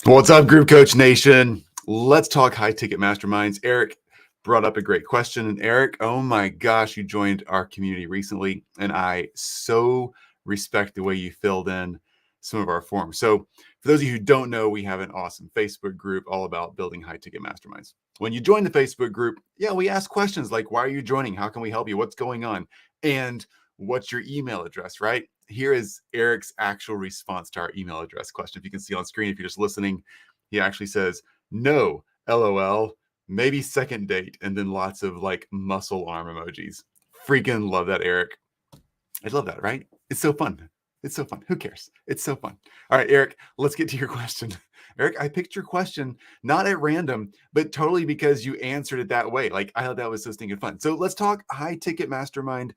What's up, Group Coach Nation? Let's talk high ticket masterminds. Eric brought up a great question. And Eric, oh my gosh, you joined our community recently, and I so respect the way you filled in some of our forms. So for those of you who don't know, we have an awesome Facebook group all about building high ticket masterminds. When you join the Facebook group, we ask questions like, why are you joining? How can we help you? What's going on? And what's your email address, right? Here is Eric's actual response to our email address question. If you can see on screen, if you're just listening, he actually says, no, LOL, maybe second date, and then lots of like muscle arm emojis. Freaking love that, Eric. I love that, right? It's so fun. It's so fun. Who cares? It's so fun. All right, Eric, let's get to your question. Eric, I picked your question not at random, but totally because you answered it that way. Like I thought that was so stinking fun. So let's talk high ticket mastermind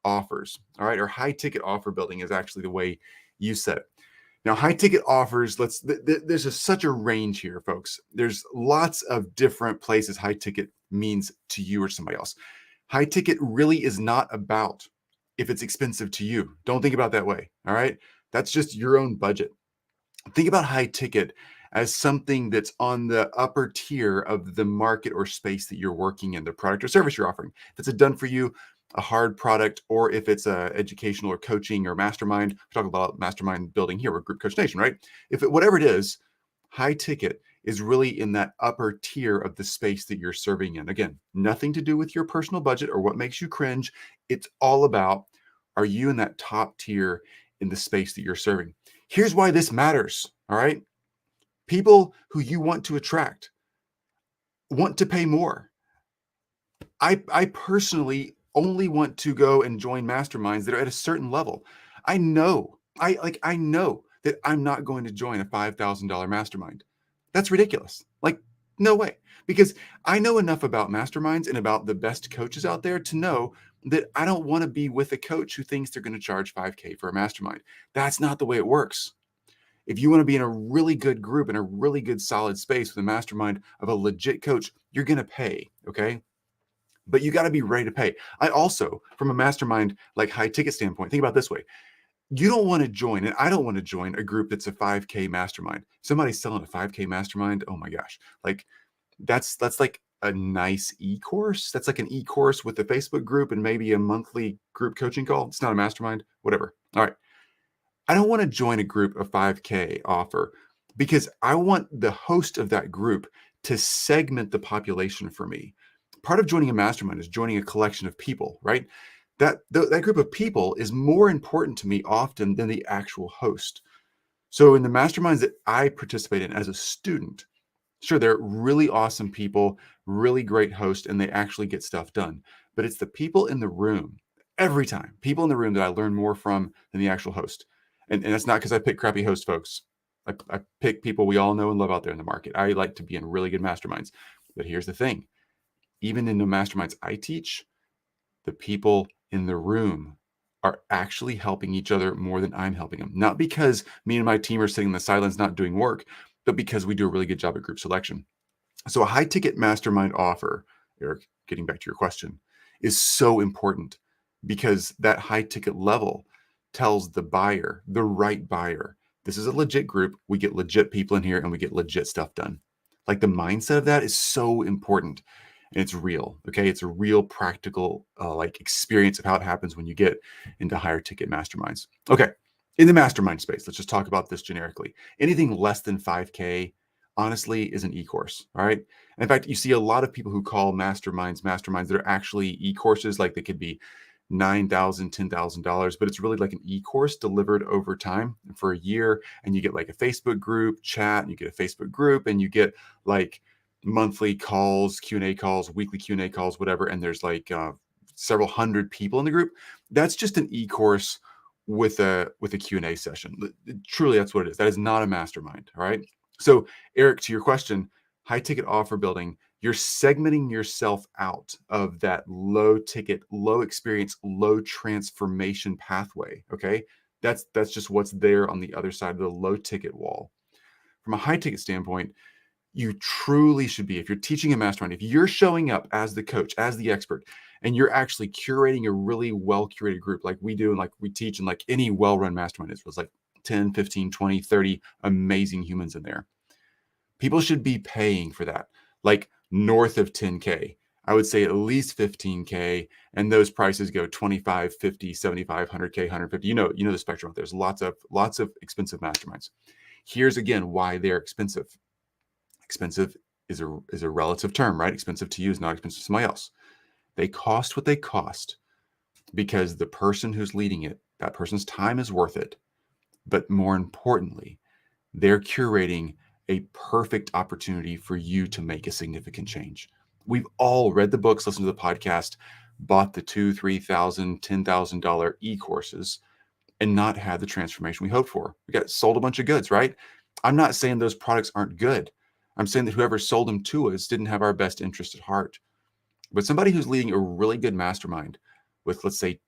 offers. All right, or high ticket offer building is actually the way you said it. Now, high ticket offers, there's such a range here, folks. There's lots of different places high ticket means to you or somebody else. High ticket really is not about if it's expensive to you. Don't think about it that way. All right. That's just your own budget. Think about high ticket as something that's on the upper tier of the market or space that you're working in, the product or service you're offering. If it's a done for you, a hard product, or if it's a educational or coaching or mastermind, we're talking about mastermind building here with Group Coach Nation, right? Whatever it is, high ticket is really in that upper tier of the space that you're serving in. Again, nothing to do with your personal budget or what makes you cringe. It's all about, are you in that top tier in the space that you're serving? Here's why this matters, all right? People who you want to attract want to pay more. I personally only want to go and join masterminds that are at a certain level. I know that I'm not going to join a $5,000 mastermind. That's ridiculous. Like, no way. Because I know enough about masterminds and about the best coaches out there to know that I don't want to be with a coach who thinks they're going to charge $5K for a mastermind. That's not the way it works. If you want to be in a really good group, in a really good solid space with a mastermind of a legit coach, you're going to pay, okay? But you got to be ready to pay. I also, from a mastermind like high ticket standpoint, think about it this way. You don't want to join, and I don't want to join a group that's a 5K mastermind. Somebody's selling a 5K mastermind. Oh my gosh. Like that's like a nice e-course. That's like an e-course with a Facebook group and maybe a monthly group coaching call. It's not a mastermind, whatever. All right. I don't want to join a group of 5K offer because I want the host of that group to segment the population for me. Part of joining a mastermind is joining a collection of people, right? That group of people is more important to me often than the actual host. So in the masterminds that I participate in as a student, sure, they're really awesome people, really great hosts, and they actually get stuff done. But it's the people in the room, every time, people in the room that I learn more from than the actual host. And that's not because I pick crappy hosts, folks. I pick people we all know and love out there in the market. I like to be in really good masterminds. But here's the thing. Even in the masterminds I teach, the people in the room are actually helping each other more than I'm helping them. Not because me and my team are sitting in the sidelines not doing work, but because we do a really good job at group selection. So a high ticket mastermind offer, Eric, getting back to your question, is so important because that high ticket level tells the buyer, the right buyer, this is a legit group. We get legit people in here and we get legit stuff done. Like the mindset of that is so important. And it's real. Okay. It's a real practical like experience of how it happens when you get into higher ticket masterminds. Okay. In the mastermind space, let's just talk about this generically. Anything less than 5K, honestly, is an e-course. All right. And in fact, you see a lot of people who call masterminds that are actually e-courses, like they could be $9,000, $10,000, but it's really like an e-course delivered over time for a year. And you get like a Facebook group chat, and you get a Facebook group, and you get like monthly calls, Q&A calls, weekly Q&A calls, whatever. And there's like several hundred people in the group. That's just an e-course with a Q&A session. Truly, that's what it is. That is not a mastermind. All right. So Eric, to your question, high ticket offer building, you're segmenting yourself out of that low ticket, low experience, low transformation pathway. Okay. That's just what's there on the other side of the low ticket wall. From a high ticket standpoint, you truly should be, if you're teaching a mastermind, if you're showing up as the coach, as the expert, and you're actually curating a really well curated group like we do and like we teach, and like any well-run mastermind is, was like 10, 15, 20, 30 amazing humans in there. People should be paying for that, like north of 10K. I would say at least 15K, and those prices go 25, 50, 75, 100K, 150. You know the spectrum. There's lots of expensive masterminds. Here's again why they're expensive. Expensive is a relative term, right? Expensive to you is not expensive to somebody else. They cost what they cost because the person who's leading it, that person's time is worth it. But more importantly, they're curating a perfect opportunity for you to make a significant change. We've all read the books, listened to the podcast, bought the $2,000, $3,000, $10,000 e-courses, and not had the transformation we hoped for. We got sold a bunch of goods, right? I'm not saying those products aren't good. I'm saying that whoever sold them to us didn't have our best interest at heart. But somebody who's leading a really good mastermind with, let's say,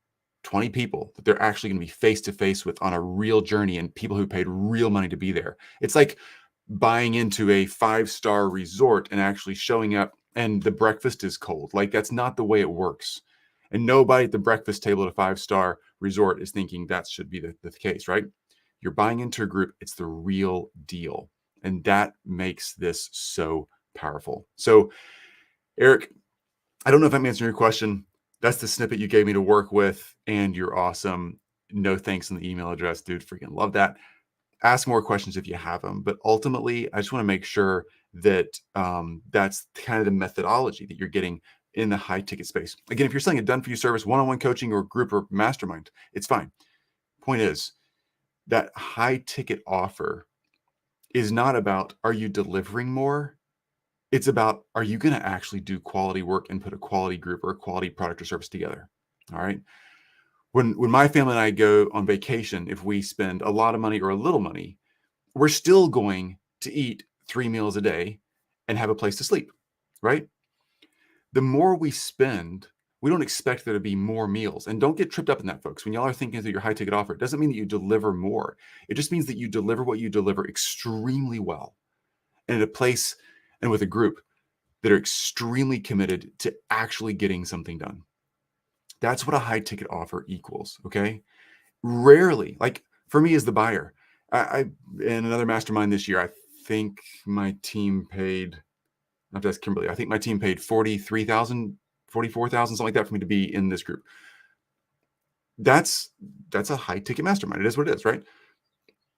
20 people that they're actually going to be face to face with on a real journey, and people who paid real money to be there. It's like buying into a 5-star resort and actually showing up and the breakfast is cold. Like, that's not the way it works. And nobody at the breakfast table at a 5-star resort is thinking that should be the case, right? You're buying into a group. It's the real deal. And that makes this so powerful. So, Eric, I don't know if I'm answering your question. That's the snippet you gave me to work with, and you're awesome. No thanks on the email address, dude. Freaking love that. Ask more questions if you have them. But ultimately, I just want to make sure that that's kind of the methodology that you're getting in the high ticket space. Again, if you're selling a done for you service, one-on-one coaching or group or mastermind, it's fine. Point is, that high ticket offer is not about, are you delivering more? It's about, are you going to actually do quality work and put a quality group or a quality product or service together? All right. When my family and I go on vacation, if we spend a lot of money or a little money, we're still going to eat 3 meals a day and have a place to sleep, right? The more we spend, we don't expect there to be more meals. And don't get tripped up in that, folks. When y'all are thinking through your high ticket offer, it doesn't mean that you deliver more. It just means that you deliver what you deliver extremely well, and at a place and with a group that are extremely committed to actually getting something done. That's what a high ticket offer equals. Okay. Rarely, like for me as the buyer, I in another mastermind this year, I think my team paid, I have to ask Kimberly, I think my team paid 43,000, 44,000, something like that for me to be in this group. That's a high ticket mastermind. It is what it is, right?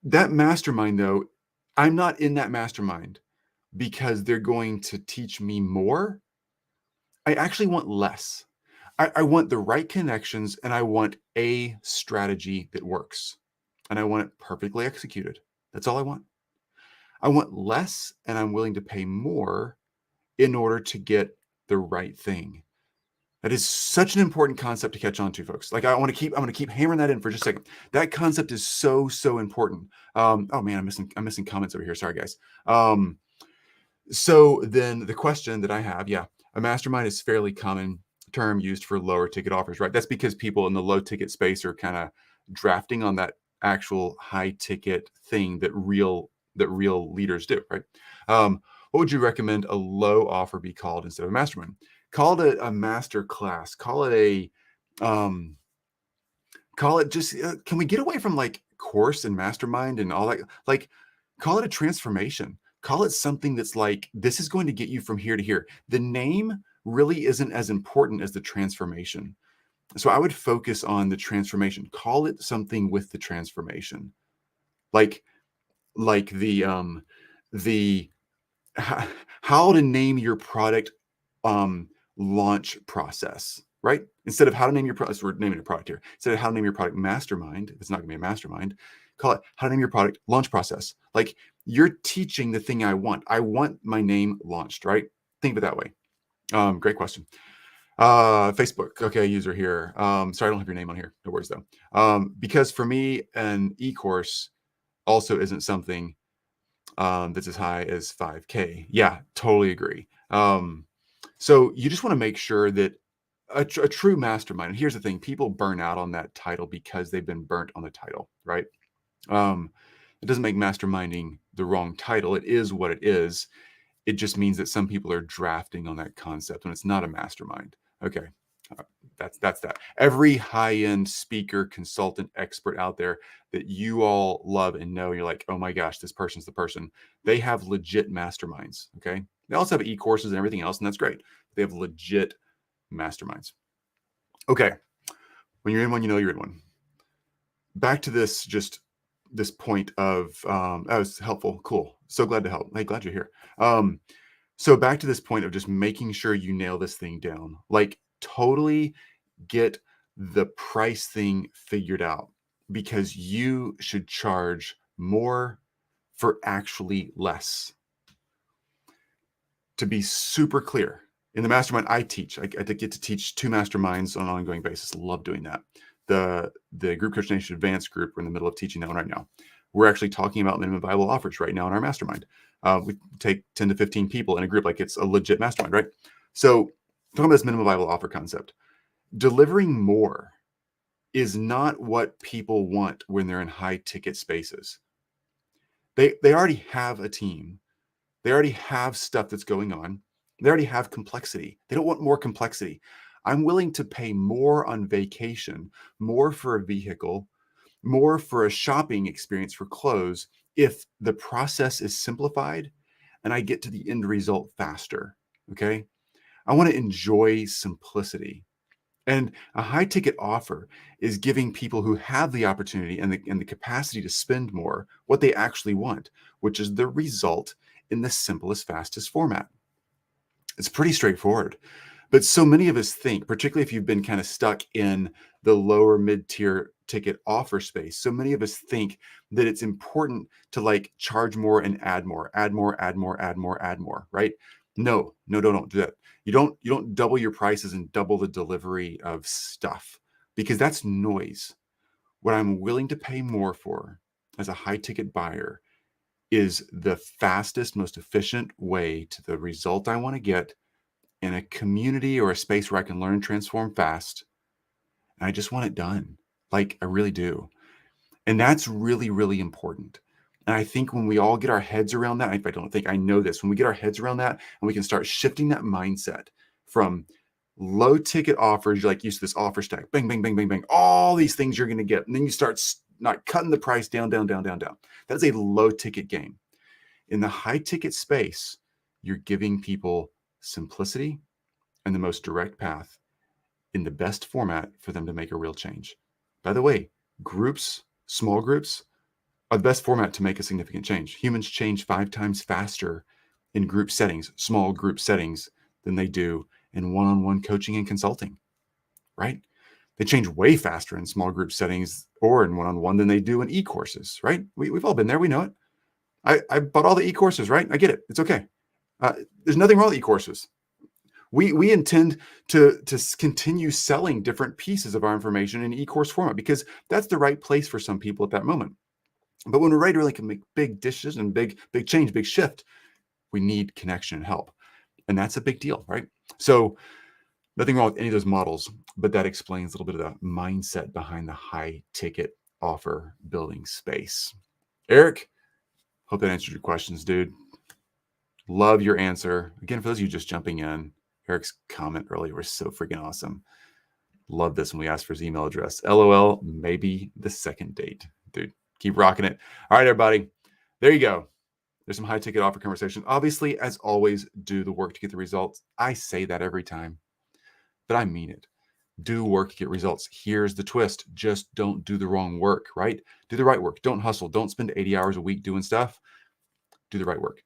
That mastermind though, I'm not in that mastermind because they're going to teach me more. I actually want less. I want the right connections, and I want a strategy that works, and I want it perfectly executed. That's all I want. I want less, and I'm willing to pay more in order to get the right thing. That is such an important concept to catch on to, folks. Like, I'm going to keep hammering that in for just a second. That concept is so important. Oh man, I'm missing comments over here. Sorry, guys. So then the question that I have, yeah, a mastermind is fairly common term used for lower ticket offers, right? That's because people in the low ticket space are kind of drafting on that actual high ticket thing that real leaders do, right? What would you recommend a low offer be called instead of a mastermind? Call it a master class. Call it just, can we get away from like course and mastermind and all that? Like, call it a transformation. Call it something that's like, this is going to get you from here to here. The name really isn't as important as the transformation. So I would focus on the transformation. Call it something with the transformation. Like the how to name your product launch process, right? Instead of how to name your product, we're naming a product here. Instead of how to name your product mastermind, if it's not gonna be a mastermind, call it how to name your product launch process. Like, you're teaching the thing I want. I want my name launched, right? Think of it that way. Great question. Facebook. Okay, user here. Sorry, I don't have your name on here. No worries though. Because for me, an e-course also isn't something that's as high as 5K. Yeah, totally agree. So you just want to make sure that a true mastermind, and here's the thing, people burn out on that title because they've been burnt on the title, right? It doesn't make masterminding the wrong title. It is what it is. It just means that some people are drafting on that concept when it's not a mastermind. Okay. That's that. Every high-end speaker, consultant, expert out there that you all love and know, you're like, oh my gosh, this person's the person. They have legit masterminds. Okay. They also have e-courses and everything else, and that's great. They have legit masterminds. Okay. When you're in one, you know you're in one. Back to this, just this point of that was helpful. Cool. So glad to help. Hey, glad you're here. So back to this point of just making sure you nail this thing down. Like totally get the price thing figured out, because you should charge more for actually less. To be super clear, in the mastermind I teach, I get to teach 2 masterminds on an ongoing basis. Love doing that. The Group Coach Nation Advanced group, we're in the middle of teaching that one right now. We're actually talking about minimum viable offers right now in our mastermind. We take 10 to 15 people in a group, like it's a legit mastermind, right? So talking about this minimum viable offer concept, delivering more is not what people want when they're in high ticket spaces. They already have a team. They already have stuff that's going on. They already have complexity. They don't want more complexity. I'm willing to pay more on vacation, more for a vehicle, more for a shopping experience for clothes if the process is simplified and I get to the end result faster. Okay. I want to enjoy simplicity. And a high ticket offer is giving people who have the opportunity and the capacity to spend more what they actually want, which is the result in the simplest, fastest format. It's pretty straightforward. But so many of us think, particularly if you've been kind of stuck in the lower mid-tier ticket offer space, so many of us think that it's important to like charge more and add more, add more, add more, add more, add more, right? No, don't do that. You don't double your prices and double the delivery of stuff, because that's noise. What I'm willing to pay more for as a high ticket buyer is the fastest, most efficient way to the result I want to get in a community or a space where I can learn and transform fast. And I just want it done. Like I really do. And that's really, really important. And I think when we all get our heads around that, I don't think I know this, when we get our heads around that and we can start shifting that mindset from low ticket offers, you're like used to this offer stack, bang, bang, bang, bang, bang, all these things you're going to get. And then you start not cutting the price down. That's a low ticket game. In the high ticket space, you're giving people simplicity and the most direct path in the best format for them to make a real change. By the way, groups, small groups, are the best format to make a significant change. Humans change 5 times faster in group settings, small group settings, than they do in one-on-one coaching and consulting, right? They change way faster in small group settings or in one-on-one than they do in e-courses, right? We've all been there. We know it. I bought all the e-courses, right? I get it. It's okay. There's nothing wrong with e-courses. We intend to continue selling different pieces of our information in e-course format because that's the right place for some people at that moment. But when we're ready to really make big decisions and big change, big shift, we need connection and help. And that's a big deal, right? So nothing wrong with any of those models, but that explains a little bit of the mindset behind the high ticket offer building space. Eric, hope that answered your questions, dude. Love your answer. Again, for those of you just jumping in, Eric's comment earlier was so freaking awesome. Love this when we asked for his email address. LOL, maybe the second date. Dude, keep rocking it. All right, everybody. There you go. There's some high ticket offer conversation. Obviously, as always, do the work to get the results. I say that every time, but I mean it. Do work to get results. Here's the twist. Just don't do the wrong work, right? Do the right work. Don't hustle. Don't spend 80 hours a week doing stuff. Do the right work.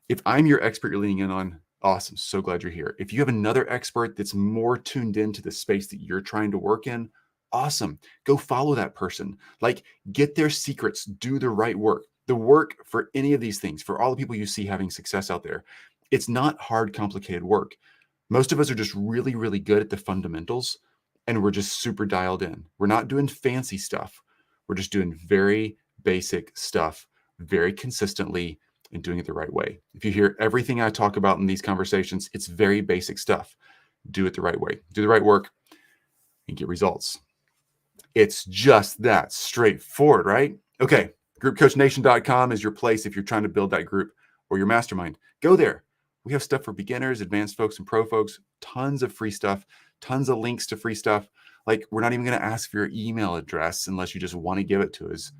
If I'm your expert you're leaning in on, awesome. So glad you're here. If you have another expert that's more tuned into the space that you're trying to work in, awesome. Go follow that person. Like, get their secrets. Do the right work. The work for any of these things, for all the people you see having success out there, it's not hard, complicated work. Most of us are just really, really good at the fundamentals, and we're just super dialed in. We're not doing fancy stuff. We're just doing very basic stuff very consistently and doing it the right way. If you hear everything I talk about in these conversations, it's very basic stuff. Do it the right way. Do the right work and get results. It's just that straightforward, right? Okay, groupcoachnation.com is your place if you're trying to build that group or your mastermind. Go there. We have stuff for beginners, advanced folks, and pro folks, tons of free stuff tons of links to free stuff. Like, we're not even going to ask for your email address unless you just want to give it to us.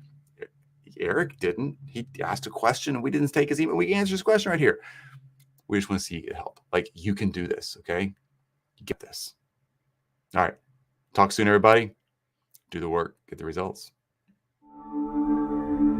Eric didn't. He asked a question and we didn't take his email. We answered his question right here. We just want to see you get help. Like, you can do this, okay? You get this. All right. Talk soon, everybody. Do the work, get the results.